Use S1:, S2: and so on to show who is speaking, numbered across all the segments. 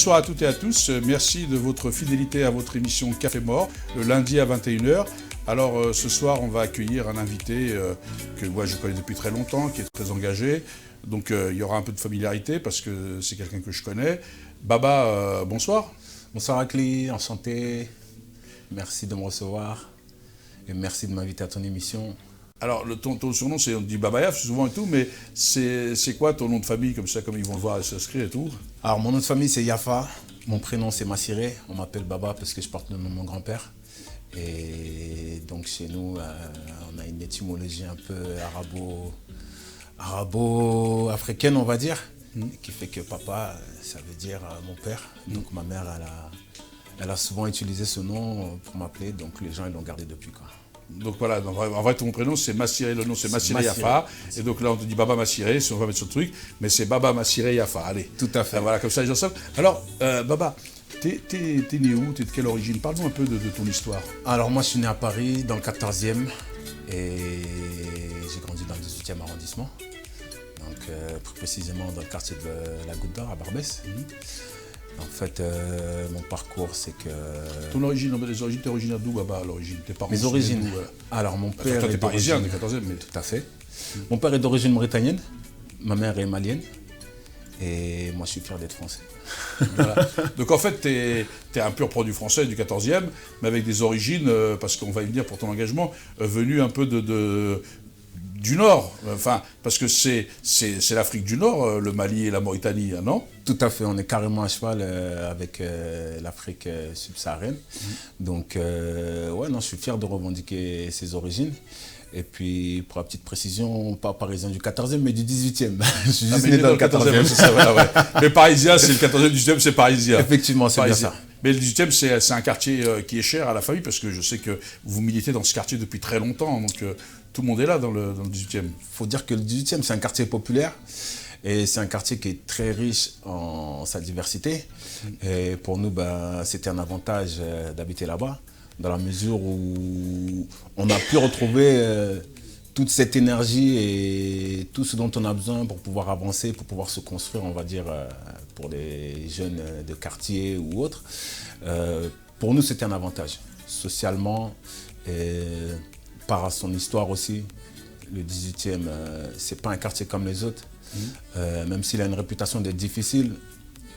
S1: bonsoir à toutes et à tous. Merci de votre fidélité à votre émission Café Mort, le lundi à 21h. Alors ce soir, on va accueillir un invité que moi je connais depuis très longtemps, qui est très engagé. Donc il y aura un peu de familiarité parce que c'est quelqu'un que je connais. Baba, bonsoir.
S2: Bonsoir Akli, enchanté. Merci de me recevoir et merci de m'inviter à ton émission.
S1: Alors, ton surnom, on dit Baba Yaf souvent et tout, mais c'est quoi ton nom de famille, comme ça, comme ils vont le voir et s'inscrire et tout?
S2: Alors, mon nom de famille, c'est Yafa. Mon prénom, c'est Massiré. On m'appelle Baba parce que je porte le nom de mon grand-père. Et donc, chez nous, on a une étymologie un peu arabo-africaine, on va dire, qui fait que papa, ça veut dire mon père. Donc, ma mère, elle a souvent utilisé ce nom pour m'appeler, donc les gens, ils l'ont gardé depuis, quoi.
S1: Donc voilà, en vrai ton prénom c'est Massiré, le nom c'est Massiré Yafa. Et donc là on te dit Baba Massiré, si on va mettre sur le truc, mais c'est Baba Massiré Yafa, allez.
S2: Tout à fait.
S1: Voilà, comme ça les gens savent. Alors Baba, t'es né où? T'es de quelle origine? Parle-nous un peu de ton histoire.
S2: Alors moi je suis né à Paris, dans le 14e, et j'ai grandi dans le 18e arrondissement. Donc plus précisément dans le quartier de la Goutte d'Or, à Barbès. En fait, mon parcours, c'est que...
S1: Ton origine, t'es originaire d'où, Baba, à l'origine? Tes parents?
S2: Mes origines. Alors, mon père...
S1: Toi, t'es parisien, du 14e, mais...
S2: Tout à fait. Mon père est d'origine mauritanienne, ma mère est malienne, et moi, je suis fier d'être français.
S1: Voilà. Donc, en fait, t'es un pur produit français du 14e, mais avec des origines, parce qu'on va y venir pour ton engagement, venu un peu du Nord, enfin, parce que c'est l'Afrique du Nord, le Mali et la Mauritanie, non?
S2: Tout à fait, on est carrément à cheval avec l'Afrique subsaharienne. Donc, ouais, non, je suis fier de revendiquer ses origines. Et puis, pour la petite précision, pas parisien du 14e, mais du 18e. Je suis juste né dans le 14e.
S1: C'est ça, voilà, ouais. Mais parisien, c'est le 14e, du 18e, c'est parisien.
S2: Effectivement, c'est bien ça.
S1: Mais le 18e, c'est un quartier qui est cher à la famille, parce que je sais que vous militez dans ce quartier depuis très longtemps. Donc, tout le monde est là dans le 18e.
S2: Il faut dire que le 18e, c'est un quartier populaire. Et c'est un quartier qui est très riche en sa diversité. Et pour nous, c'était un avantage d'habiter là-bas, dans la mesure où on a pu retrouver toute cette énergie et tout ce dont on a besoin pour pouvoir avancer, pour pouvoir se construire, on va dire, pour les jeunes de quartier ou autres. Pour nous, c'était un avantage, socialement, et par son histoire aussi. Le 18e, c'est pas un quartier comme les autres. Même s'il a une réputation d'être difficile,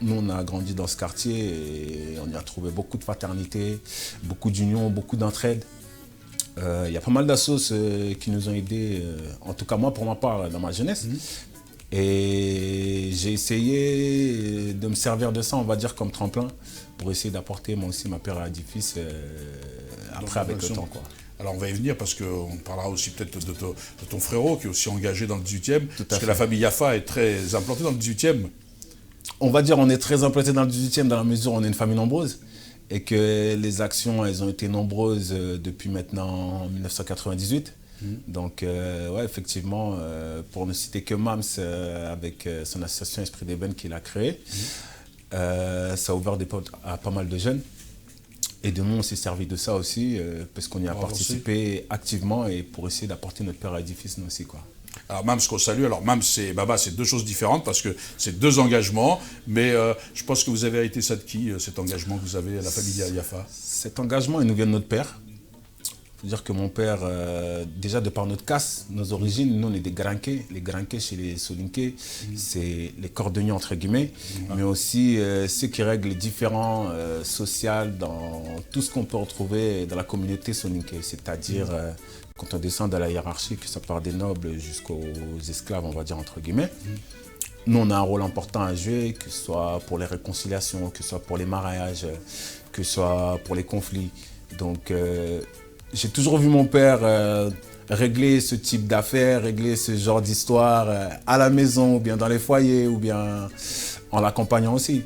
S2: nous on a grandi dans ce quartier et on y a trouvé beaucoup de fraternité, beaucoup d'union, beaucoup d'entraide. Il y a pas mal d'assos qui nous ont aidés, en tout cas moi pour ma part dans ma jeunesse. Et j'ai essayé de me servir de ça, on va dire, comme tremplin pour essayer d'apporter moi aussi ma pierre à l'édifice après avec le temps, quoi.
S1: Alors on va y venir parce qu'on parlera aussi peut-être de ton frérot qui est aussi engagé dans le 18e, parce que la famille Yafa est très implantée dans le 18e.
S2: On va dire on est très implanté dans le 18e dans la mesure où on est une famille nombreuse et que les actions elles ont été nombreuses depuis maintenant 1998. Donc ouais, effectivement, pour ne citer que Mams avec son association Esprit d'Ébène qu'il a créée, ça a ouvert des portes à pas mal de jeunes. Et de nous, on s'est servi de ça aussi, parce qu'on y a participé activement et pour essayer d'apporter notre pierre à l'édifice, nous aussi, quoi.
S1: Alors Mams qu'on salue, alors Mams et Baba, c'est deux choses différentes parce que c'est deux engagements, mais je pense que vous avez hérité ça de qui, cet engagement que vous avez à la famille Yafa? Cet
S2: engagement, il nous vient de notre père. Il faut dire que mon père, déjà de par notre caste, nos origines, nous on est des Granqués. Les Granqués chez les Soninké, c'est les cordonniers entre guillemets, mais aussi ceux qui règlent les différends sociaux dans tout ce qu'on peut retrouver dans la communauté Soninké, c'est-à-dire quand on descend dans la hiérarchie, que ça part des nobles jusqu'aux esclaves, on va dire entre guillemets. Nous on a un rôle important à jouer, que ce soit pour les réconciliations, que ce soit pour les mariages, que ce soit pour les conflits. Donc j'ai toujours vu mon père régler ce type d'affaires, régler ce genre d'histoire à la maison, ou bien dans les foyers, ou bien en l'accompagnant aussi.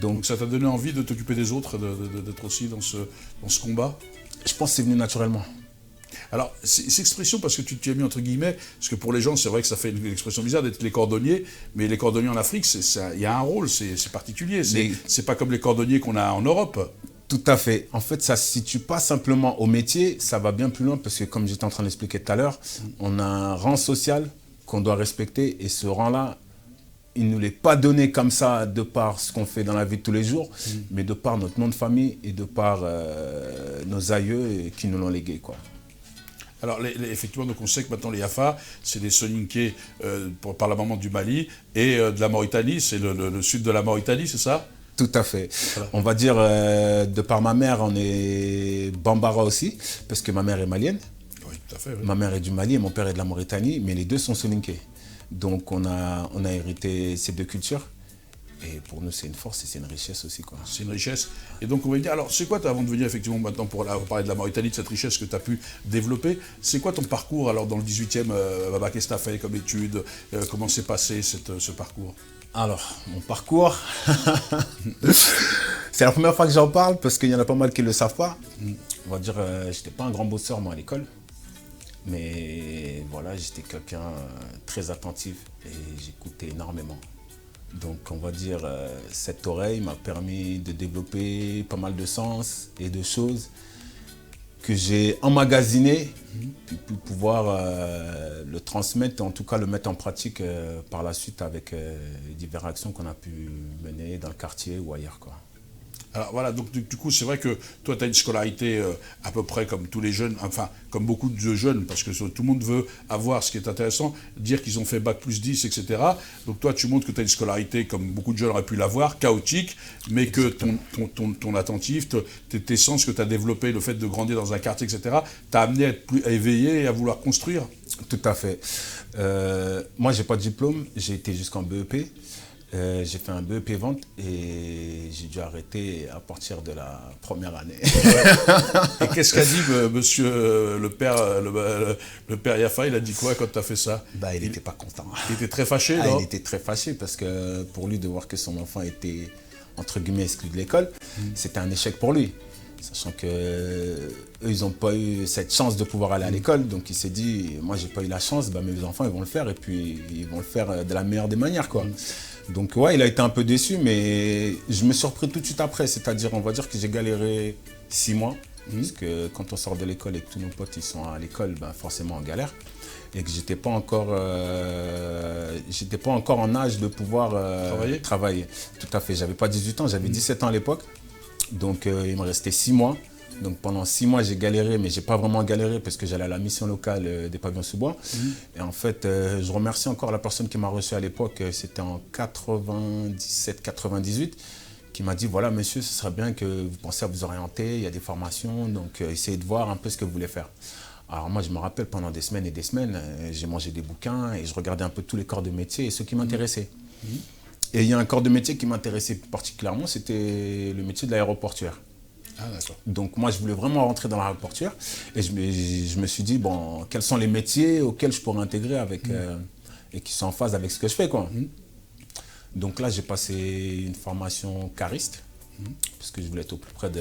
S1: Donc ça t'a donné envie de t'occuper des autres, d'être aussi dans ce combat?
S2: Je pense que c'est venu naturellement.
S1: Alors, cette expression, parce que tu as mis entre guillemets, parce que pour les gens, c'est vrai que ça fait une expression bizarre d'être les cordonniers, mais les cordonniers en Afrique, il y a un rôle, c'est particulier. C'est pas comme les cordonniers qu'on a en Europe.
S2: Tout à fait. En fait, ça ne se situe pas simplement au métier, ça va bien plus loin, parce que comme j'étais en train d'expliquer tout à l'heure, on a un rang social qu'on doit respecter, et ce rang-là, il ne nous l'est pas donné comme ça de par ce qu'on fait dans la vie de tous les jours, mais de par notre nom de famille et de par nos aïeux qui nous l'ont légué, quoi.
S1: Alors, effectivement, donc on sait que maintenant les Yafa, c'est des Soninké par la maman du Mali et de la Mauritanie, c'est le sud de la Mauritanie, c'est ça?
S2: Tout à fait.
S1: Voilà.
S2: On va dire, de par ma mère, on est Bambara aussi, parce que ma mère est malienne.
S1: Oui, tout à fait. Oui.
S2: Ma mère est du Mali et mon père est de la Mauritanie, mais les deux sont soninké. Donc on a hérité ces deux cultures. Et pour nous, c'est une force et c'est une richesse aussi, quoi.
S1: C'est une richesse. Et donc, on va dire, alors, c'est quoi, avant de venir effectivement maintenant pour parler de la Mauritanie, de cette richesse que tu as pu développer, c'est quoi ton parcours alors dans le 18e, Baba, qu'est-ce que tu as fait comme études, comment s'est passé ce parcours?
S2: Alors, mon parcours, c'est la première fois que j'en parle parce qu'il y en a pas mal qui ne le savent pas. On va dire, je n'étais pas un grand bosseur, moi, à l'école. Mais voilà, j'étais quelqu'un très attentif et j'écoutais énormément. Donc on va dire, cette oreille m'a permis de développer pas mal de sens et de choses que j'ai emmagasinées pour pouvoir le transmettre, en tout cas le mettre en pratique par la suite avec les diverses actions qu'on a pu mener dans le quartier ou ailleurs, quoi.
S1: Alors voilà, donc du coup, c'est vrai que toi, tu as une scolarité à peu près comme tous les jeunes, enfin, comme beaucoup de jeunes, parce que tout le monde veut avoir, ce qui est intéressant, dire qu'ils ont fait bac plus 10, etc. Donc toi, tu montres que tu as une scolarité, comme beaucoup de jeunes auraient pu l'avoir, chaotique, mais que ton attentif, tes sens que tu as développés, le fait de grandir dans un quartier, etc., t'a amené à être plus éveillé et à vouloir construire.
S2: Tout à fait. Moi, je n'ai pas de diplôme, j'ai été jusqu'en BEP. J'ai fait un BEP vente et j'ai dû arrêter à partir de la première année.
S1: Et qu'est-ce qu'a dit monsieur le père Yafa? Il a dit quoi quand tu as fait ça?
S2: Il n'était pas content.
S1: Il était très fâché, non?
S2: Il était très fâché parce que pour lui, de voir que son enfant était, entre guillemets, exclu de l'école, c'était un échec pour lui. Sachant qu'eux, ils n'ont pas eu cette chance de pouvoir aller à l'école. Donc il s'est dit, moi, j'ai pas eu la chance, mes enfants, ils vont le faire. Et puis, ils vont le faire de la meilleure des manières, quoi. Donc ouais, il a été un peu déçu, mais je me suis repris tout de suite après. C'est-à-dire, on va dire que j'ai galéré 6 mois. Parce que quand on sort de l'école et que tous nos potes ils sont à l'école, forcément on galère. Et que j'étais pas encore en âge de pouvoir travailler. Tout à fait, j'avais pas 18 ans, j'avais 17 ans à l'époque. Donc il me restait 6 mois. Donc pendant 6 mois, j'ai galéré, mais j'ai pas vraiment galéré parce que j'allais à la mission locale des Pavillons sous bois. Et en fait, je remercie encore la personne qui m'a reçu à l'époque, c'était en 97-98, qui m'a dit, voilà monsieur, ce serait bien que vous pensiez à vous orienter, il y a des formations, donc essayez de voir un peu ce que vous voulez faire. Alors moi, je me rappelle, pendant des semaines et des semaines, j'ai mangé des bouquins et je regardais un peu tous les corps de métier et ceux qui m'intéressaient. Et il y a un corps de métier qui m'intéressait particulièrement, c'était le métier de l'aéroportuaire.
S1: Ah, d'accord.
S2: Donc moi, je voulais vraiment rentrer dans l'aéroportuaire et je me suis dit, bon, quels sont les métiers auxquels je pourrais intégrer avec, et qui sont en phase avec ce que je fais, quoi. Donc là, j'ai passé une formation cariste, parce que je voulais être au plus près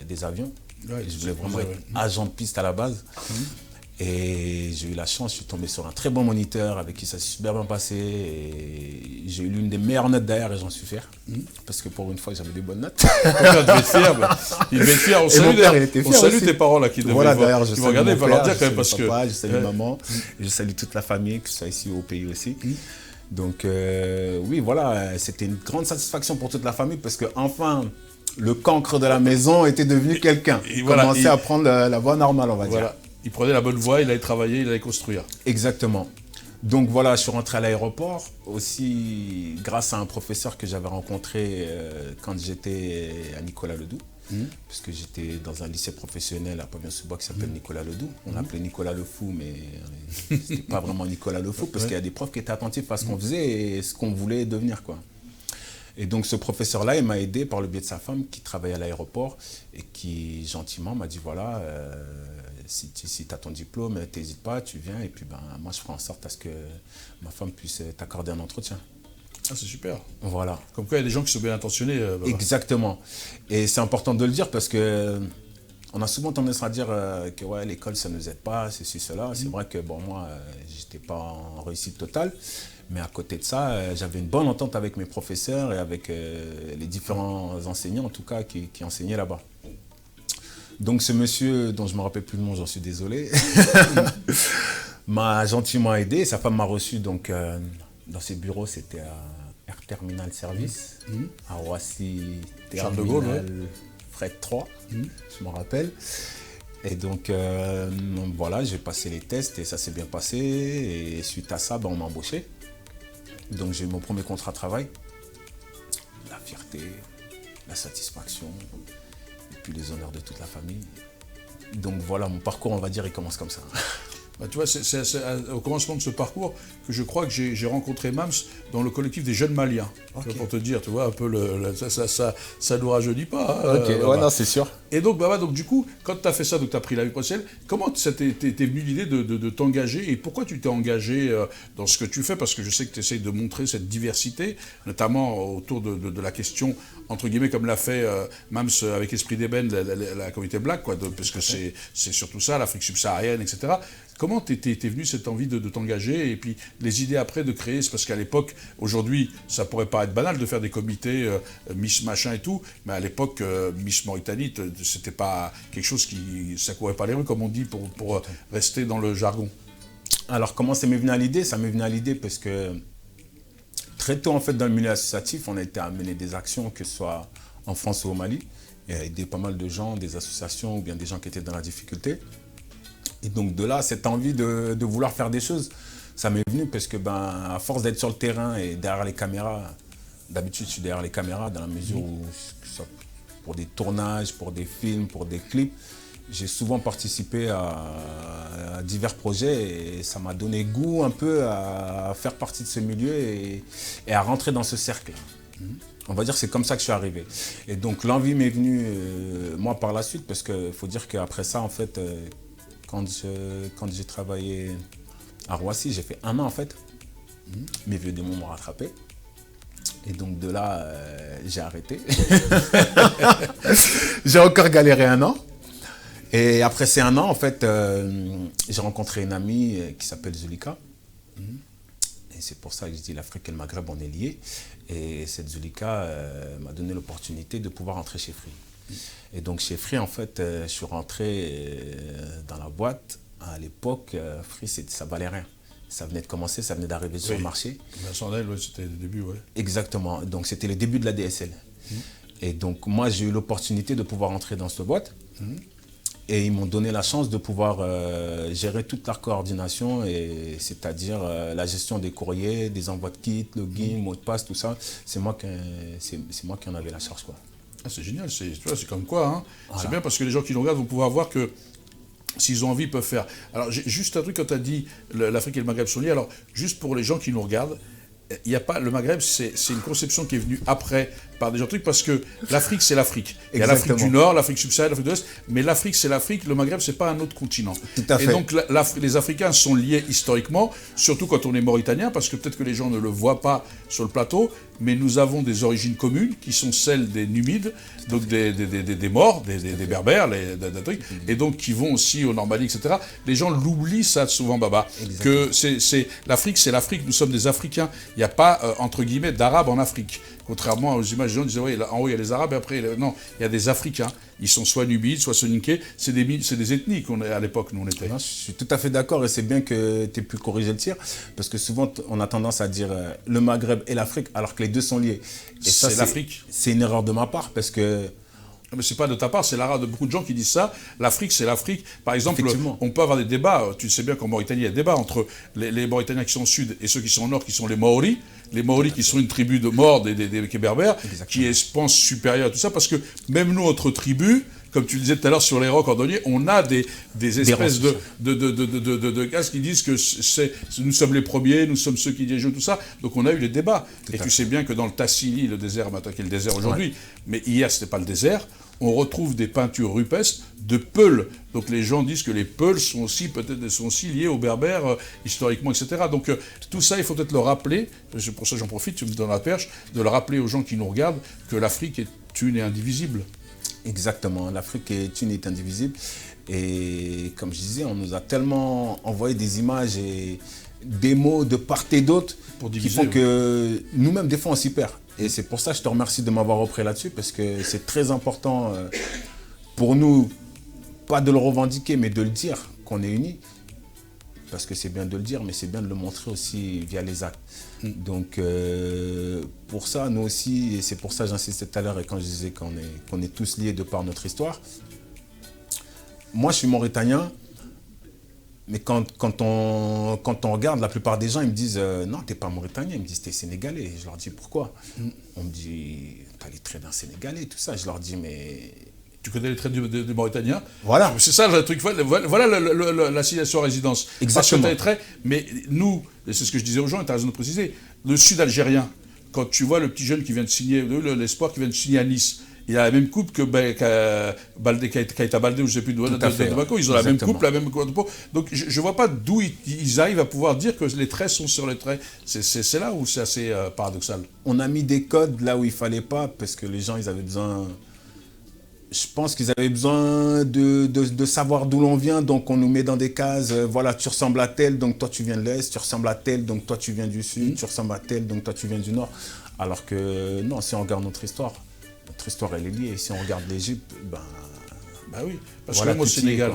S2: des avions. Ouais, et je voulais vraiment être agent de piste à la base. Et j'ai eu la chance, je suis tombé sur un très bon moniteur avec qui ça s'est super bien passé. Et j'ai eu l'une des meilleures notes d'ailleurs et j'en suis fier. Parce que pour une fois, j'avais des bonnes notes.
S1: Ton père devait être fier. Il devait être fier. On salue tes parents là qui devaient
S2: voilà, d'ailleurs, je
S1: salue mon père, dire quand même parce
S2: papa, je salue maman, je salue toute la famille, que ce soit ici ou au pays aussi. Donc oui, voilà, c'était une grande satisfaction pour toute la famille parce que enfin, le cancre de la maison était devenu quelqu'un. Il commençait à prendre la voie normale, on va dire.
S1: Il prenait la bonne voie, il allait travailler, il allait construire.
S2: Exactement. Donc voilà, je suis rentré à l'aéroport aussi grâce à un professeur que j'avais rencontré quand j'étais à Nicolas Ledoux. Puisque j'étais dans un lycée professionnel à Pavillons sous bois qui s'appelle Nicolas Ledoux. On l'appelait Nicolas le Fou, mais c'était pas vraiment Nicolas le Fou parce qu'il y a des profs qui étaient attentifs à ce qu'on faisait et ce qu'on voulait devenir, quoi. Et donc ce professeur-là, il m'a aidé par le biais de sa femme qui travaillait à l'aéroport et qui gentiment m'a dit, voilà, si tu as ton diplôme, t'hésites pas, tu viens et puis moi je ferai en sorte à ce que ma femme puisse t'accorder un entretien.
S1: Ah, c'est super.
S2: Voilà.
S1: Comme quoi il y a des gens qui sont bien intentionnés.
S2: Exactement. Et c'est important de le dire parce que on a souvent tendance à dire que ouais, l'école ça ne nous aide pas, ceci, cela. C'est vrai que bon, moi, j'étais pas en réussite totale. Mais à côté de ça, j'avais une bonne entente avec mes professeurs et avec les différents enseignants, en tout cas, qui enseignaient là-bas. Donc ce monsieur, dont je ne me rappelle plus le nom, j'en suis désolé, m'a gentiment aidé. Sa femme m'a reçu donc, dans ses bureaux, c'était à Air Terminal Service, à Roissy,
S1: Charles de Gaulle,
S2: Terminal Fret 3, je me rappelle. Et donc voilà, j'ai passé les tests et ça s'est bien passé. Et suite à ça, on m'a embauché. Donc j'ai eu mon premier contrat de travail. La fierté, la satisfaction, et puis les honneurs de toute la famille. Donc voilà, mon parcours, on va dire, il commence comme ça.
S1: Bah, tu vois, c'est au commencement de ce parcours que je crois que j'ai rencontré Mams dans le collectif des jeunes Maliens. Okay. Pour te dire, tu vois, un peu, ça nous rajeunit pas.
S2: Hein, ok, ouais, non, c'est sûr.
S1: Et donc, donc du coup, quand tu as fait ça, tu as pris la vie professionnelle, comment t'es venu l'idée de t'engager et pourquoi tu t'es engagé dans ce que tu fais? Parce que je sais que tu essayes de montrer cette diversité, notamment autour de la question, entre guillemets, comme l'a fait Mams avec Esprit d'Ébène, la communauté black, quoi, parce que c'est surtout ça, l'Afrique subsaharienne, etc. Comment t'es venu cette envie de t'engager et puis les idées après de créer? C'est parce qu'à l'époque, aujourd'hui, ça pourrait paraître banal de faire des comités Miss machin et tout, mais à l'époque, Miss Mauritanie, c'était pas quelque chose ça courait pas les rues, comme on dit, pour rester dans le jargon.
S2: Alors, comment ça m'est venu à l'idée? Ça m'est venu à l'idée parce que très tôt, en fait, dans le milieu associatif, on a été à mener des actions, que ce soit en France ou au Mali, et a aidé pas mal de gens, des associations ou bien des gens qui étaient dans la difficulté. Et donc de là, cette envie de vouloir faire des choses, ça m'est venu parce que à force d'être sur le terrain et derrière les caméras, d'habitude je suis derrière les caméras dans la mesure où, pour des tournages, pour des films, pour des clips, j'ai souvent participé à divers projets et ça m'a donné goût un peu à faire partie de ce milieu et à rentrer dans ce cercle. On va dire que c'est comme ça que je suis arrivé. Et donc l'envie m'est venue, moi, par la suite, parce qu'il faut dire qu'après ça, en fait, quand j'ai travaillé à Roissy, j'ai fait 1 an en fait. Mes vieux démons m'ont rattrapé. Et donc de là, j'ai arrêté. J'ai encore galéré 1 an. Et après ces 1 an, en fait, j'ai rencontré une amie qui s'appelle Zulika. Et c'est pour ça que je dis l'Afrique et le Maghreb, on est liés. Et cette Zulika m'a donné l'opportunité de pouvoir entrer chez Free. Et donc chez Free, en fait, je suis rentré dans la boîte. À l'époque, Free, ça valait rien. Ça venait de commencer, ça venait d'arriver sur le marché.
S1: Vincent Del, c'était le début, ouais.
S2: Exactement. Donc c'était le début de la DSL. Et donc moi, j'ai eu l'opportunité de pouvoir entrer dans cette boîte. Et ils m'ont donné la chance de pouvoir gérer toute la coordination, c'est-à-dire la gestion des courriers, des envois de kits, login, mots de passe, tout ça. C'est moi qui en avais la charge, quoi.
S1: Ah, c'est génial, c'est comme quoi, hein.
S2: Voilà.
S1: C'est bien parce que les gens qui nous regardent vont pouvoir voir que s'ils ont envie, ils peuvent faire. Alors, juste un truc, quand tu as dit l'Afrique et le Maghreb sont liés, alors juste pour les gens qui nous regardent, il y a pas, le Maghreb, c'est une conception qui est venue après par des gens trucs parce que l'Afrique, c'est l'Afrique. Il y a l'Afrique du Nord, l'Afrique subsaharienne, l'Afrique de l'Ouest, mais l'Afrique, c'est l'Afrique. Le Maghreb, c'est pas un autre continent.
S2: Tout à fait.
S1: Et donc, les Africains sont liés historiquement, surtout quand on est mauritanien, parce que peut-être que les gens ne le voient pas sur le plateau, mais nous avons des origines communes qui sont celles des Numides, donc des Maures, des Berbères, des trucs, et donc qui vont aussi au Normandie, etc. Les gens l'oublient ça souvent, Baba, que l'Afrique, c'est l'Afrique, nous sommes des Africains. Il n'y a pas, entre guillemets, d'Arabes en Afrique. Contrairement aux images, les gens disaient, oui, en haut il y a les Arabes, et après, non, il y a des Africains. Ils sont soit Nubides, soit Soninké, c'est des ethnies à l'époque, nous on était.
S2: Non, je suis tout à fait d'accord et c'est bien que tu aies pu corriger le tir, parce que souvent on a tendance à dire le Maghreb et l'Afrique, alors que les deux sont liés.
S1: Et ça, c'est l'Afrique.
S2: C'est une erreur de ma part, parce que...
S1: Mais c'est pas de ta part, c'est l'erreur de beaucoup de gens qui disent ça. L'Afrique, c'est l'Afrique. Par exemple, on peut avoir des débats. Tu sais bien qu'en Mauritanie, il y a des débats entre les Mauritaniens qui sont au sud et ceux qui sont au nord, qui sont les Maoris. Les Maoris qui sont une tribu de morts des Berbères, qui se pensent supérieurs à tout ça, parce que même nous, notre tribu, comme tu le disais tout à l'heure sur les rocs cordonniers, on a des espèces de gars qui disent que nous sommes les premiers, nous sommes ceux qui dirigent tout ça. Donc on a eu les débats. Et tu sais bien que dans le Tassili, le désert, maintenant qui est le désert aujourd'hui, mais hier c'était pas le désert, on retrouve des peintures rupestres de Peuls. Donc les gens disent que les Peuls sont aussi liés aux Berbères historiquement, etc. Donc tout ça, il faut peut-être le rappeler. Pour ça, j'en profite, tu me donnes la perche, de le rappeler aux gens qui nous regardent que l'Afrique est une et indivisible.
S2: Exactement, l'Afrique est une et indivisible. Et comme je disais, on nous a tellement envoyé des images et des mots de part et d'autre qui font que nous-mêmes, des fois, on s'y perd. Et c'est pour ça que je te remercie de m'avoir repris là-dessus, parce que c'est très important pour nous, pas de le revendiquer, mais de le dire, qu'on est unis. parce que c'est bien de le dire, mais c'est bien de le montrer aussi via les actes. Donc, pour ça, nous aussi, et c'est pour ça que j'insistais tout à l'heure, et quand je disais qu'on est tous liés de par notre histoire, moi, je suis mauritanien, mais quand on regarde, la plupart des gens, ils me disent non, t'es pas mauritanien, ils me disent t'es sénégalais. Et je leur dis pourquoi. On me dit t'as les traits d'un sénégalais, tout ça. Je leur dis mais...
S1: Tu connais les traits du Mauritanien.
S2: Voilà.
S1: C'est ça le truc. Voilà l'assignation à résidence.
S2: Exactement.
S1: Parce que tu as les traits, mais nous, et c'est ce que je disais aux gens, et tu as raison de préciser, le sud algérien, quand tu vois le petit jeune qui vient de signer, l'espoir qui vient de signer à Nice, il a la même coupe que Keita Baldé, ou je ne sais plus de Bamako. Ils ont la même coupe, la même coupe de peau. Donc je ne vois pas d'où ils arrivent à pouvoir dire que les traits sont sur les traits. C'est là où c'est assez paradoxal.
S2: On a mis des codes là où il ne fallait pas, parce que les gens, ils avaient besoin... Je pense qu'ils avaient besoin de savoir d'où l'on vient, donc on nous met dans des cases, voilà, tu ressembles à tel, donc toi tu viens de l'Est, tu ressembles à tel, donc toi tu viens du Sud, tu ressembles à tel, donc toi tu viens du Nord. Alors que non, si on regarde notre histoire elle est liée. Et si on regarde l'Égypte, ben
S1: oui, parce
S2: voilà,
S1: que même au Sénégal,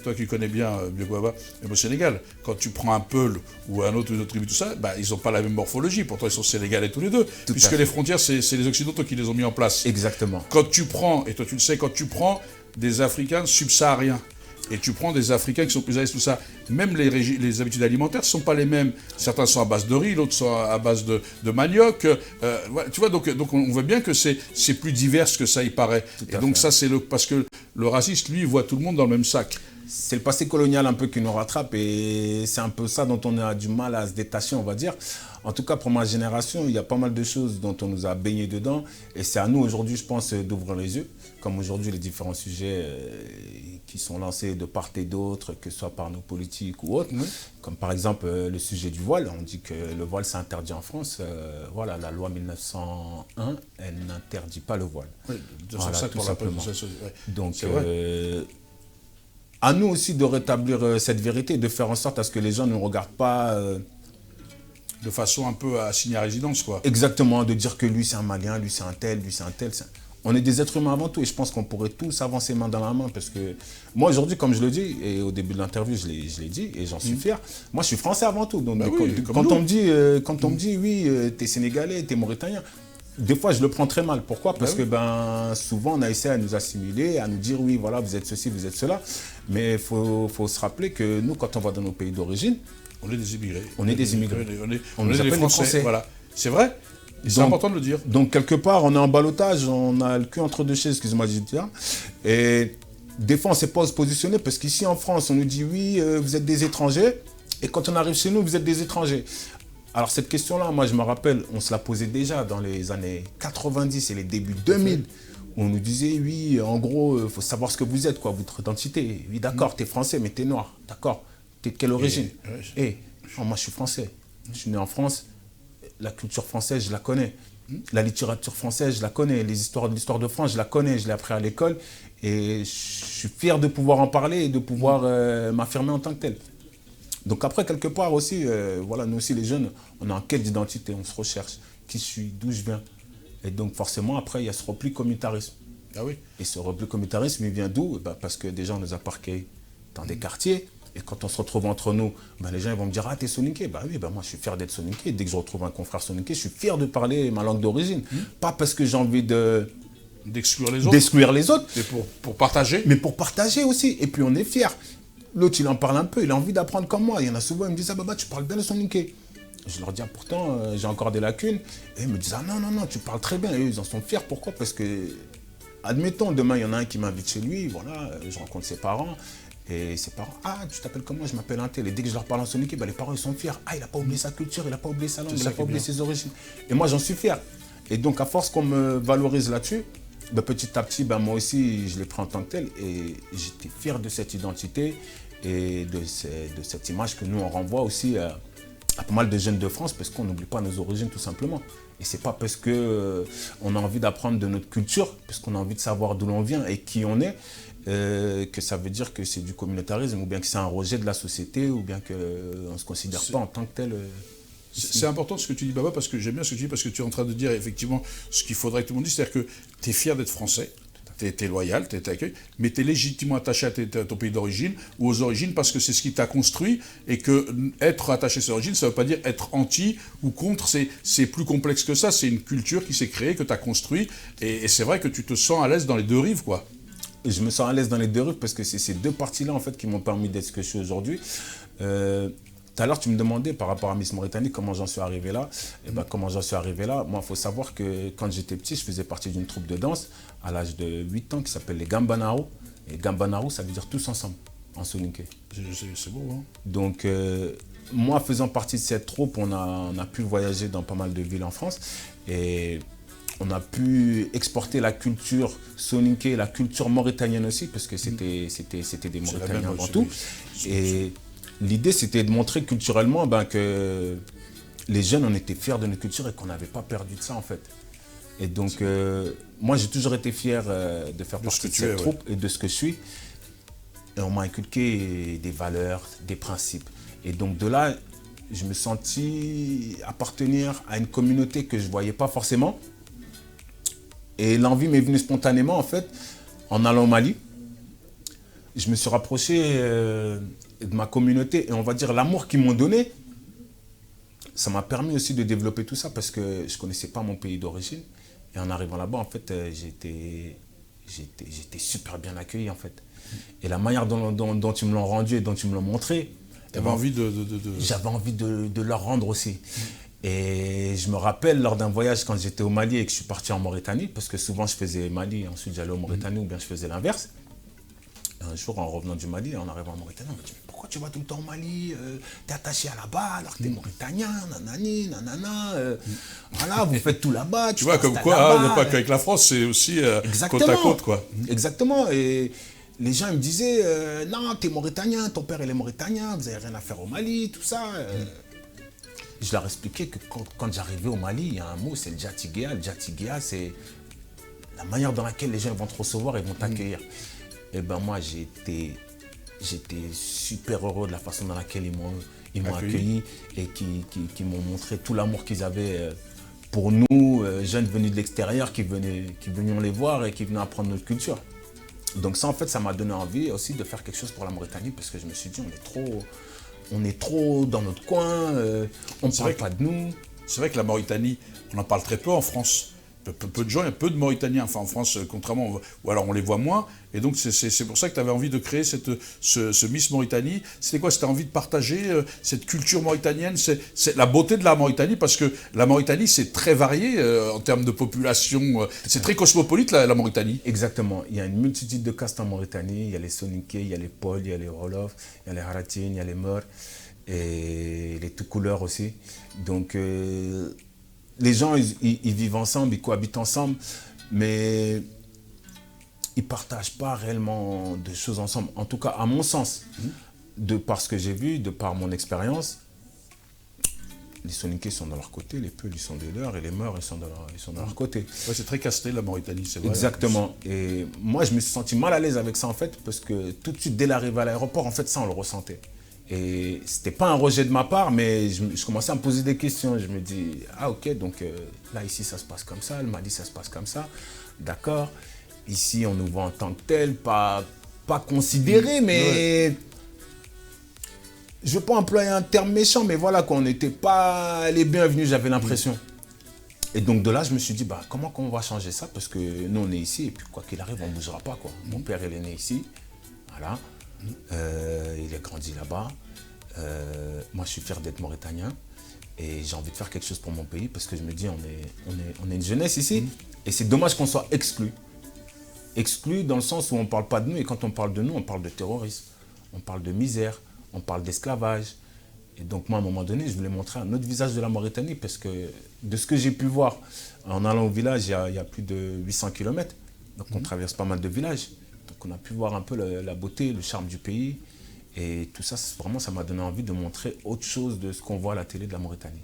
S1: toi qui connais bien Biogouaba, même au Sénégal, quand tu prends un Peul ou une autre tribu, tout ça, ils n'ont pas la même morphologie. Pourtant, ils sont sénégalais tous les deux. Puisque les frontières, c'est les Occidentaux qui les ont mis en place.
S2: Exactement.
S1: Quand tu prends, et toi tu le sais, quand tu prends des Africains subsahariens, et tu prends des Africains qui sont plus à l'aise, tout ça, même les habitudes alimentaires ne sont pas les mêmes. Certains sont à base de riz, d'autres sont à base de manioc. Tu vois, donc on voit bien que c'est plus divers que ça, il paraît. Et donc ça, c'est parce que le raciste, lui, voit tout le monde dans le même sac.
S2: C'est le passé colonial un peu qui nous rattrape, et c'est un peu ça dont on a du mal à se détacher, on va dire. En tout cas, pour ma génération, il y a pas mal de choses dont on nous a baigné dedans, et c'est à nous aujourd'hui, je pense, d'ouvrir les yeux. Comme aujourd'hui, les différents sujets qui sont lancés de part et d'autre, que ce soit par nos politiques ou autres, comme par exemple le sujet du voile. On dit que le voile, c'est interdit en France. Voilà, la loi 1901, elle n'interdit pas le voile.
S1: Oui,
S2: voilà,
S1: ça
S2: tout
S1: pour
S2: simplement.
S1: Ouais.
S2: Donc, à nous aussi de rétablir cette vérité, de faire en sorte à ce que les gens ne nous regardent pas...
S1: de façon un peu assigner à résidence, quoi.
S2: Exactement, de dire que lui c'est un Malien, lui c'est un tel, lui c'est un tel. On est des êtres humains avant tout, et je pense qu'on pourrait tous avancer main dans la main, parce que moi aujourd'hui, comme je le dis, et au début de l'interview je l'ai dit, et j'en suis fier, moi je suis français avant tout. Donc quand on me dit oui, t'es sénégalais, t'es mauritanien, des fois je le prends très mal. Pourquoi? Parce que souvent on a essayé à nous assimiler, à nous dire oui, voilà, vous êtes ceci, vous êtes cela. Mais il faut se rappeler que nous, quand on va dans nos pays d'origine,
S1: on est des immigrés.
S2: On est des immigrés.
S1: On est des Français. Voilà. C'est vrai. C'est important de le dire.
S2: Donc, quelque part, on est en ballottage, on a le cul entre deux chaises, excusez-moi de dire. Et des fois, on ne sait pas se positionner, parce qu'ici en France, on nous dit oui, vous êtes des étrangers. Et quand on arrive chez nous, vous êtes des étrangers. Alors, cette question-là, moi, je me rappelle, on se la posait déjà dans les années 90 et les débuts 2000. Où on nous disait, oui, en gros, il faut savoir ce que vous êtes, quoi, votre identité. Oui, d'accord, t'es français, mais t'es noir. D'accord. T'es de quelle origine? Moi, je suis français. Je suis né en France. La culture française, je la connais. La littérature française, je la connais. L'histoire de France, je la connais. Je l'ai appris à l'école. Et je suis fier de pouvoir en parler et de pouvoir m'affirmer en tant que tel. Donc après, quelque part aussi, voilà, nous aussi les jeunes, on est en quête d'identité, on se recherche. Qui je suis, d'où je viens. Et donc forcément, après, il y a ce repli communautarisme.
S1: Ah oui.
S2: Et ce repli communautarisme, il vient d'où? Parce que déjà, on nous a parqués dans des quartiers. Et quand on se retrouve entre nous, les gens ils vont me dire « Ah, t'es soninké ?» Oui, moi je suis fier d'être soninké. Dès que je retrouve un confrère soninké, je suis fier de parler ma langue d'origine. Pas parce que j'ai envie d'exclure les autres.
S1: Mais pour partager.
S2: Mais pour partager aussi. Et puis on est fier. L'autre, il en parle un peu, il a envie d'apprendre comme moi. Il y en a souvent, ils me disent « Ah, Baba, tu parles bien le soninké. » Je leur dis « Pourtant, j'ai encore des lacunes. » Et ils me disent « Ah non, tu parles très bien. » Et eux, ils en sont fiers. Pourquoi? Parce que, admettons, demain, il y en a un qui m'invite chez lui. Voilà, je rencontre ses parents. Et ses parents, « Ah, tu t'appelles comment? Je m'appelle un tel. » Et dès que je leur parle en soninké, les parents ils sont fiers. « Ah, il n'a pas oublié sa culture, il n'a pas oublié sa langue, il n'a pas oublié ses origines. » Et moi, j'en suis fier. Et donc, à force qu'on me valorise là-dessus, petit à petit, moi aussi, je l'ai pris en tant que tel. Et j'étais fier de cette identité et de cette image que nous, on renvoie aussi à pas mal de jeunes de France, parce qu'on n'oublie pas nos origines, tout simplement. Et c'est pas parce qu'on a envie d'apprendre de notre culture, parce qu'on a envie de savoir d'où l'on vient et qui on est, que ça veut dire que c'est du communautarisme, ou bien que c'est un rejet de la société, ou bien qu'on ne se considère pas en tant que tel.
S1: C'est important ce que tu dis, Baba, parce que j'aime bien ce que tu dis, parce que tu es en train de dire effectivement ce qu'il faudrait que tout le monde dise, c'est-à-dire que tu es fier d'être français, t'es loyal, t'es accueilli, mais t'es légitimement attaché à ton pays d'origine ou aux origines parce que c'est ce qui t'a construit et que être attaché à ses origines, ça veut pas dire être anti ou contre, c'est plus complexe que ça, c'est une culture qui s'est créée, que t'as construit et c'est vrai que tu te sens à l'aise dans les deux rives, quoi.
S2: Et je me sens à l'aise dans les deux rives parce que c'est ces deux parties-là en fait qui m'ont permis d'être ce que je suis aujourd'hui. Tout à l'heure, tu me demandais par rapport à Miss Mauritanie comment j'en suis arrivé là. Et ben, comment j'en suis arrivé là, moi, il faut savoir que quand j'étais petit, je faisais partie d'une troupe de danse à l'âge de 8 ans qui s'appelle les Gambanaro. Et Gambanaro, ça veut dire tous ensemble en soninké.
S1: C'est beau, hein.
S2: Donc, moi, faisant partie de cette troupe, on a pu voyager dans pas mal de villes en France. Et on a pu exporter la culture soninké, la culture mauritanienne aussi, parce que c'était des Mauritaniens avant tout. Et l'idée, c'était de montrer culturellement que les jeunes, on était fiers de notre culture et qu'on n'avait pas perdu de ça, en fait. Et donc, moi, j'ai toujours été fier de faire partie de cette troupe et de ce que je suis. Et on m'a inculqué des valeurs, des principes. Et donc, de là, je me sentis appartenir à une communauté que je ne voyais pas forcément. Et l'envie m'est venue spontanément, en fait, en allant au Mali. Je me suis rapproché de ma communauté et on va dire l'amour qu'ils m'ont donné, ça m'a permis aussi de développer tout ça parce que je ne connaissais pas mon pays d'origine. Et en arrivant là-bas, en fait, j'étais super bien accueilli, en fait. Et la manière dont ils me l'ont rendu et dont ils me l'ont montré,
S1: j'avais envie
S2: de leur rendre aussi. Et je me rappelle lors d'un voyage quand j'étais au Mali et que je suis parti en Mauritanie, parce que souvent je faisais Mali et ensuite j'allais au Mauritanie ou bien je faisais l'inverse. Un jour, en revenant du Mali, en arrivant en Mauritanie, on m'a dit « Pourquoi tu vas tout le temps au Mali? T'es attaché à là-bas alors que t'es Mauritanien, nanani, nanana. Voilà, vous faites tout là-bas.
S1: Tu vois, comme quoi, il n'y a pas qu'avec la France, c'est aussi côte à côte, quoi. »
S2: Exactement. Et les gens ils me disaient « Non, t'es Mauritanien, ton père il est Mauritanien, vous n'avez rien à faire au Mali, tout ça. » Je leur expliquais que quand j'arrivais au Mali, il y a un mot, c'est le Djatiguéa. Le Djatiguéa, c'est la manière dans laquelle les gens vont te recevoir et vont t'accueillir. Et ben moi, j'étais super heureux de la façon dans laquelle ils m'ont accueilli et qui m'ont montré tout l'amour qu'ils avaient pour nous, jeunes venus de l'extérieur, qui venions les voir et qui venaient apprendre notre culture. Donc ça, en fait, ça m'a donné envie aussi de faire quelque chose pour la Mauritanie parce que je me suis dit, on est trop dans notre coin, on ne parle pas de nous.
S1: C'est vrai que la Mauritanie, on en parle très peu en France. Peu de gens, il y a peu de Mauritaniens, enfin en France, contrairement, ou alors on les voit moins. Et donc c'est pour ça que tu avais envie de créer ce Miss Mauritanie. C'était quoi? C'était envie de partager cette culture mauritanienne, c'est la beauté de la Mauritanie, parce que la Mauritanie, c'est très varié en termes de population. C'est très cosmopolite, la Mauritanie.
S2: Exactement. Il y a une multitude de castes en Mauritanie. Il y a les Soninké, il y a les Peuls, il y a les Wolof, il y a les Haratines, il y a les Meurs, et les tout couleurs aussi. Donc, les gens, ils vivent ensemble, ils cohabitent ensemble, mais ils ne partagent pas réellement de choses ensemble. En tout cas, à mon sens, de par ce que j'ai vu, de par mon expérience, les Soninké sont de leur côté, les Peuls, ils sont de leur, et les Meurs, ils sont de leur côté.
S1: Ouais, c'est très castré, la Mauritanie, c'est vrai.
S2: Exactement. Et moi, je me suis senti mal à l'aise avec ça, en fait, parce que tout de suite, dès l'arrivée à l'aéroport, en fait, ça, on le ressentait. Et c'était pas un rejet de ma part, mais je commençais à me poser des questions. Je me dis, ah ok, donc là, ici, ça se passe comme ça. Le Mali, ça se passe comme ça. D'accord. Ici, on nous voit en tant que tel, pas considéré, mais... Je ne veux pas employer un terme méchant, mais voilà, qu'on n'était pas les bienvenus, j'avais l'impression. Et donc de là, je me suis dit, bah, comment qu'on va changer ça? Parce que nous, on est ici, et puis quoi qu'il arrive, on ne bougera pas, quoi. Mon père, il est né ici. Voilà. Il a grandi là-bas. Moi, je suis fier d'être mauritanien et j'ai envie de faire quelque chose pour mon pays parce que je me dis, on est une jeunesse ici et c'est dommage qu'on soit exclu. Exclu dans le sens où on ne parle pas de nous et quand on parle de nous, on parle de terrorisme, on parle de misère, on parle d'esclavage. Et donc moi, à un moment donné, je voulais montrer un autre visage de la Mauritanie parce que de ce que j'ai pu voir, en allant au village, il y a plus de 800 km, donc on traverse pas mal de villages. Donc on a pu voir un peu la beauté, le charme du pays. Et tout ça, vraiment, ça m'a donné envie de montrer autre chose de ce qu'on voit à la télé de la Mauritanie.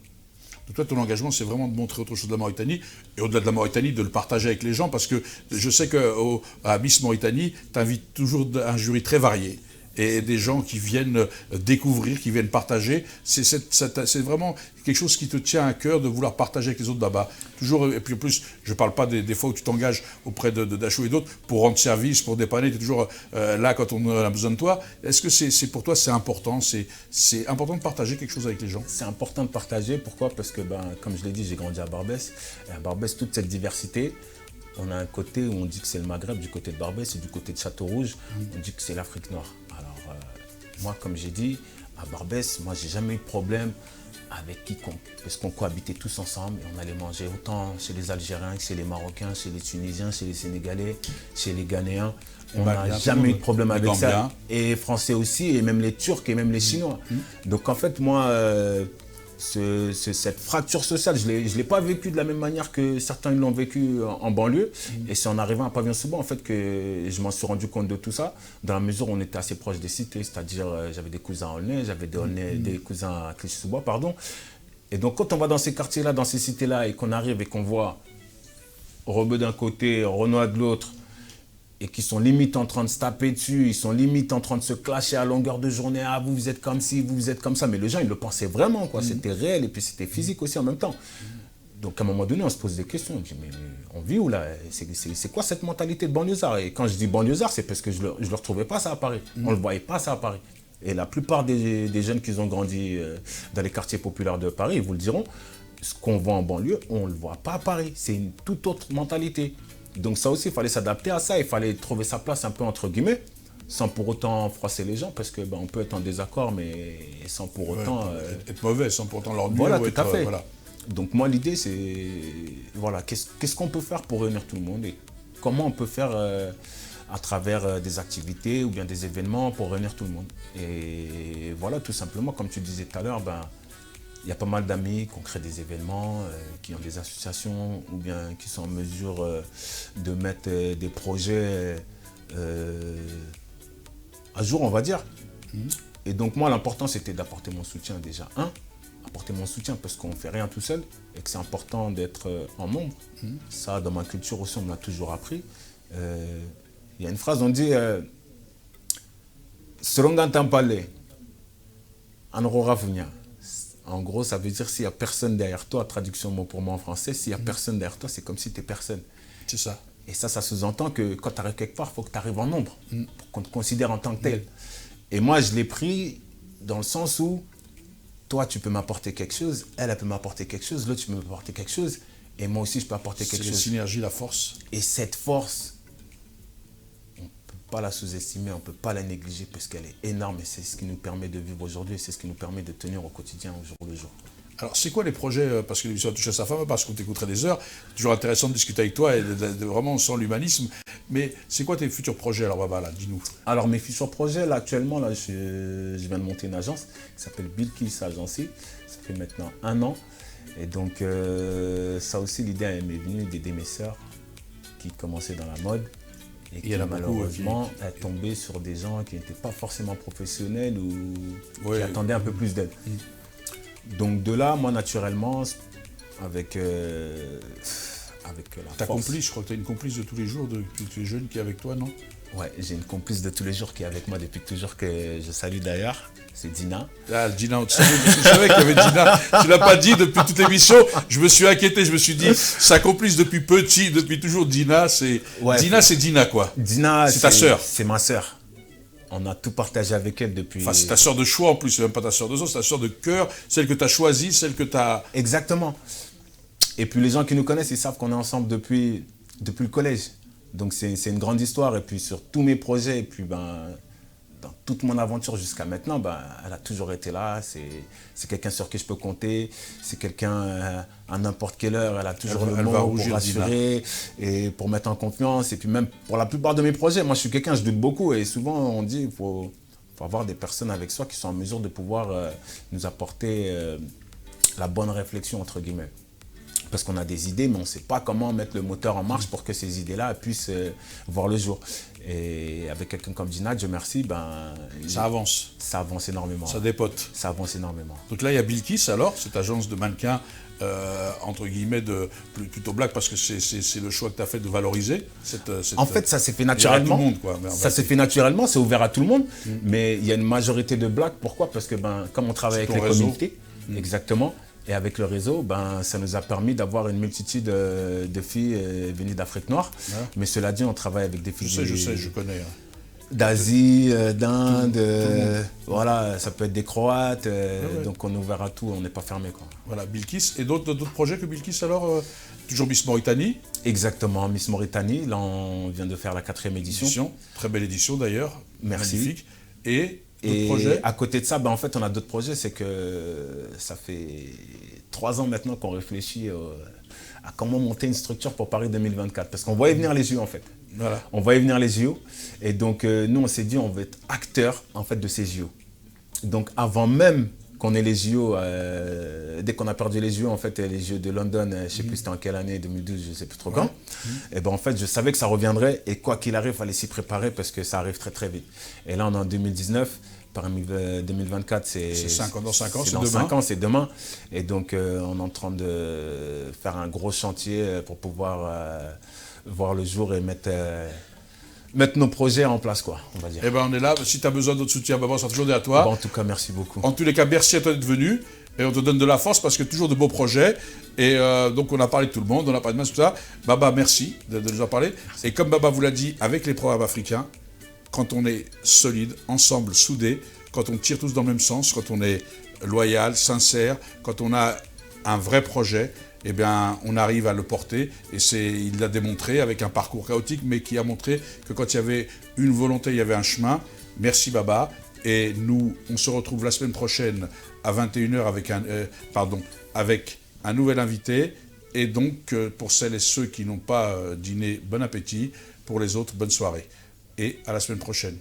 S1: Donc toi, ton engagement, c'est vraiment de montrer autre chose de la Mauritanie, et au-delà de la Mauritanie, de le partager avec les gens, parce que je sais qu'à Miss Mauritanie, tu invites toujours un jury très varié. et des gens qui viennent découvrir, qui viennent partager. C'est vraiment quelque chose qui te tient à cœur de vouloir partager avec les autres là-bas. Toujours, et puis en plus, je ne parle pas des fois où tu t'engages auprès de Dachau et d'autres pour rendre service, pour dépanner, tu es toujours là quand on a besoin de toi. Est-ce que c'est pour toi c'est important, c'est important de partager quelque chose avec les gens?
S2: C'est important de partager, pourquoi? Parce que, comme je l'ai dit, j'ai grandi à Barbès. Et à Barbès, toute cette diversité, on a un côté où on dit que c'est le Maghreb, du côté de Barbès, et du côté de Château-Rouge, on dit que c'est l'Afrique noire. Alors, moi, comme j'ai dit, à Barbès, moi, j'ai jamais eu de problème avec quiconque, parce qu'on cohabitait tous ensemble et on allait manger autant chez les Algériens que chez les Marocains, chez les Tunisiens, chez les Sénégalais, chez les Ghanéens. On n'a jamais eu de problème avec ça. Et Français aussi, et même les Turcs, et même les Chinois. Donc en fait, moi, cette fracture sociale, je ne l'ai pas vécue de la même manière que certains l'ont vécu en banlieue. Et c'est en arrivant à Pavillon-sous-Bois en fait, que je m'en suis rendu compte de tout ça, dans la mesure où on était assez proche des cités, c'est-à-dire j'avais des cousins à Aulnay, j'avais des cousins à Clichy-sous-Bois, pardon. Et donc quand on va dans ces quartiers-là, dans ces cités-là, et qu'on arrive et qu'on voit Rebeu d'un côté, Renoir de l'autre, et qui sont limite en train de se taper dessus, ils sont limite en train de se clasher à longueur de journée. Ah, vous êtes comme ci, vous êtes comme ça. Mais les gens, ils le pensaient vraiment, quoi. C'était réel et puis c'était physique aussi en même temps. Donc à un moment donné, on se pose des questions. On dit, mais on vit où là? C'est quoi cette mentalité de banlieusard? Et quand je dis banlieusard, c'est parce que je ne le retrouvais pas ça à Paris. On ne le voyait pas ça à Paris. Et la plupart des jeunes qui ont grandi dans les quartiers populaires de Paris, ils vous le diront, ce qu'on voit en banlieue, on ne le voit pas à Paris. C'est une toute autre mentalité. Donc ça aussi, il fallait s'adapter à ça, il fallait trouver sa place un peu entre guillemets, sans pour autant froisser les gens, parce que on peut être en désaccord, mais sans pour autant...
S1: être mauvais, sans pour autant leur nuire.
S2: Voilà, tout à fait. Voilà. Donc moi, l'idée, c'est... Voilà, qu'est-ce qu'on peut faire pour réunir tout le monde et comment on peut faire à travers des activités ou bien des événements pour réunir tout le monde. Et voilà, tout simplement, comme tu disais tout à l'heure, il y a pas mal d'amis qui ont créé des événements, qui ont des associations ou bien qui sont en mesure de mettre des projets à jour, on va dire. Et donc moi, l'important, c'était d'apporter mon soutien déjà. Apporter mon soutien parce qu'on ne fait rien tout seul et que c'est important d'être en nombre. Ça, dans ma culture aussi, on me l'a toujours appris. Il y a une phrase, on dit « Serongantampale, Anroravunya ». En gros, ça veut dire s'il n'y a personne derrière toi, traduction mot pour mot en français, s'il n'y a personne derrière toi, c'est comme si tu n'es personne.
S1: C'est ça.
S2: Et ça sous-entend que quand tu arrives quelque part, il faut que tu arrives en nombre, pour qu'on te considère en tant que tel. Et moi, je l'ai pris dans le sens où toi, tu peux m'apporter quelque chose, elle peut m'apporter quelque chose, l'autre, tu peux m'apporter quelque chose, et moi aussi, je peux apporter quelque chose.
S1: C'est la synergie, la force.
S2: Et cette force, on ne peut pas la sous-estimer, on ne peut pas la négliger parce qu'elle est énorme et c'est ce qui nous permet de vivre aujourd'hui, c'est ce qui nous permet de tenir au quotidien, au jour le jour.
S1: Alors, c'est quoi les projets, parce que l'émission a touché à sa femme, parce qu'on t'écouterait des heures, c'est toujours intéressant de discuter avec toi et vraiment on sent l'humanisme, mais c'est quoi tes futurs projets alors, Baba, là, dis-nous.
S2: Alors, mes futurs projets, là, actuellement, là, je viens de monter une agence qui s'appelle Bilkis Agency, ça fait maintenant 1 an, et donc ça aussi, l'idée m'est venue d'aider mes sœurs qui commençaient dans la mode, et qui malheureusement est tombé sur des gens qui n'étaient pas forcément professionnels ou qui attendaient un peu plus d'aide. Donc de là, moi naturellement, avec la
S1: ta
S2: force...
S1: complice, je crois que tu as une complice de tous les jours, de tous les jeunes qui est avec toi, non?
S2: Ouais, j'ai une complice de tous les jours qui est avec moi depuis toujours, que je salue d'ailleurs, c'est Dina.
S1: Ah, Dina, je savais qu'il y avait Dina, tu ne l'as pas dit depuis toute l'émission, je me suis inquiété, je me suis dit, sa complice depuis petit, depuis toujours, Dina, c'est Dina quoi.
S2: Dina,
S1: c'est ta sœur.
S2: C'est ma sœur. On a tout partagé avec elle depuis...
S1: Enfin, c'est ta sœur de choix en plus, c'est même pas ta sœur de sang, c'est ta sœur de cœur, celle que tu as choisie, celle que tu as...
S2: Exactement. Et puis les gens qui nous connaissent, ils savent qu'on est ensemble depuis le collège. Donc c'est une grande histoire. Et puis sur tous mes projets, et puis dans toute mon aventure jusqu'à maintenant, elle a toujours été là. C'est quelqu'un sur qui je peux compter. C'est quelqu'un à n'importe quelle heure, elle a toujours le mot pour rassurer et pour mettre en confiance. Et puis même pour la plupart de mes projets, moi je suis quelqu'un, je doute beaucoup. Et souvent on dit qu'il faut avoir des personnes avec soi qui sont en mesure de pouvoir nous apporter la bonne réflexion, entre guillemets. Parce qu'on a des idées, mais on ne sait pas comment mettre le moteur en marche pour que ces idées-là puissent voir le jour. Et avec quelqu'un comme Dina, Dieu merci,
S1: ça avance.
S2: Ça avance énormément.
S1: Ça dépote.
S2: Ça avance énormément.
S1: Donc là, il y a Bilkis, alors, cette agence de mannequins, entre guillemets, plutôt blague, parce que c'est le choix que tu as fait de valoriser cette
S2: En fait, ça s'est fait naturellement.
S1: Tout le monde, quoi.
S2: Ça s'est fait naturellement, c'est ouvert à tout le monde. Mais il y a une majorité de blagues. Pourquoi? Parce que comme on travaille avec les communautés, exactement, et avec le réseau, ça nous a permis d'avoir une multitude de filles venues d'Afrique noire. Ouais. Mais cela dit, on travaille avec des filles
S1: je connais.
S2: D'Asie, d'Inde, voilà, ça peut être des Croates, donc on est ouvert à tout, on n'est pas fermé, quoi.
S1: Voilà, Bilkis. Et d'autres projets que Bilkis alors toujours Miss Mauritanie?
S2: Exactement, Miss Mauritanie, là on vient de faire la 4e édition.
S1: Très belle édition d'ailleurs.
S2: Merci.
S1: Magnifique. Et d'autres projets?
S2: À côté de ça, en fait on a d'autres projets, c'est que ça fait 3 ans maintenant qu'on réfléchit à comment monter une structure pour Paris 2024, parce qu'on voyait venir les JO en fait.
S1: Voilà.
S2: On voyait venir les JO et donc nous on s'est dit on veut être acteur en fait de ces JO. Donc avant même qu'on ait les JO, dès qu'on a perdu les JO en fait, les JO de London, je ne sais plus c'était en quelle année, 2012, je ne sais plus trop quand. Et en fait je savais que ça reviendrait et quoi qu'il arrive, il fallait s'y préparer parce que ça arrive très très vite. Et là on est en 2019. 2024, c'est
S1: 5 ans, dans 5 ans, c'est
S2: dans
S1: demain.
S2: 5 ans, c'est demain. Et donc, on est en train de faire un gros chantier pour pouvoir voir le jour et mettre nos projets en place, quoi, on va dire.
S1: Eh ben, on est là. Si tu as besoin d'autre soutien, on sera toujours derrière toi.
S2: En tout cas, merci beaucoup.
S1: En tous les cas, merci à toi d'être venu. Et on te donne de la force parce que toujours de beaux projets. Et donc, on a parlé de tout le monde, on a parlé de tout ça. Baba, merci de nous en parler. Merci. Et comme Baba vous l'a dit, avec les programmes africains, quand on est solide, ensemble, soudés, quand on tire tous dans le même sens, quand on est loyal, sincère, quand on a un vrai projet, eh bien, on arrive à le porter. Et il l'a démontré avec un parcours chaotique, mais qui a montré que quand il y avait une volonté, il y avait un chemin. Merci Baba. Et nous, on se retrouve la semaine prochaine à 21h avec un nouvel invité. Et donc, pour celles et ceux qui n'ont pas dîné, bon appétit. Pour les autres, bonne soirée. Et à la semaine prochaine.